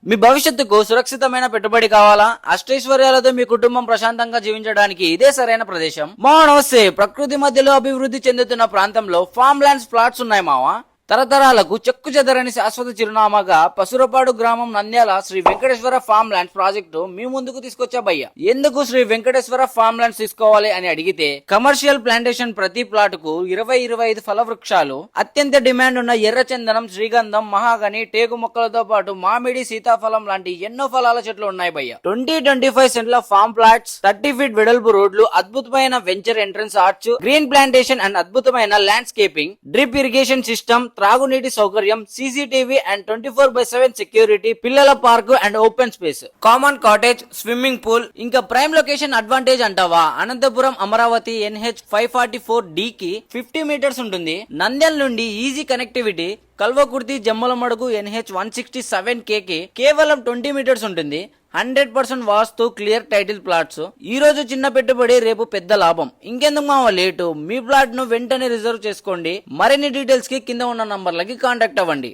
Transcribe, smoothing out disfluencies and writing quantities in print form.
మీ భవిష్యత్తుకు సురక్షితమైన పెట్టుబడి కావాలా? అష్టైశ్వర్యాలతో మీ కుటుంబం ప్రశాంతంగా జీవించడానికి ఇదే సరైన ప్రదేశం. మావా నమస్తే. ప్రకృతి మధ్యలో అభివృద్ధి చెందుతున్న ప్రాంతంలో ఫామ్ ల్యాండ్స్ ప్లాట్స్ ఉన్నాయి మావా. తరతరాలకు చెక్కు చెదరని శాశ్వత చిరునామాగా పసురపాడు గ్రామం Nandyal Sri Venkateswara farm lands project మీ ముందుకు తీసుకొచ్చా భయ్య. ఎందుకు శ్రీ వెంకటేశ్వర ఫామ్ ల్యాండ్స్ తీసుకోవాలి అని అడిగితే, కమర్షియల్ ప్లాంటేషన్ ప్రతి ప్లాట్ కు 20-25 ఫల వృక్షాలు, అత్యంత డిమాండ్ ఉన్న ఎర్రచందనం, శ్రీగంధం, మహాగని, టేకు మొక్కలతో పాటు మామిడి, సీతాఫలం లాంటి ఎన్నో ఫలాల చెట్లు ఉన్నాయి భయ్య. 20-25 సెంట్ల ఫామ్ ప్లాట్స్, 30 ఫీట్ వెడల్పు రోడ్లు, అద్భుతమైన venture entrance arch, green plantation and అద్భుతమైన ల్యాండ్స్కేపింగ్, డ్రిప్ ఇరిగేషన్ సిస్టమ్, త్రాగునీటి సౌకర్యం, సీసీటీవీ అండ్ 24/7 సెక్యూరిటీ, పిల్లల park and open space, common cottage, swimming pool, ఇంకా ప్రైమ్ లొకేషన్ అడ్వాంటేజ్ అంటావా? అనంతపురం అమరావతి NH 544D కి 50 మీటర్స్ ఉంటుంది. నంద్యాల నుండి easy connectivity, Kalwakurthy Jammalamadugu NH 167K కి కేవలం 20 మీటర్స్ ఉంటుంది. 100% వాస్తు, క్లియర్ టైటిల్ ప్లాట్స్. ఈ రోజు చిన్న పెట్టుబడి, రేపు పెద్ద లాభం. ఇంకెందుకు మావా లేటు? మీ ప్లాట్ ను వెంటనే రిజర్వ్ చేసుకోండి. మరిన్ని డీటెయిల్స్ కి కింద ఉన్న నంబర్లకి కాంటాక్ట్ అవ్వండి.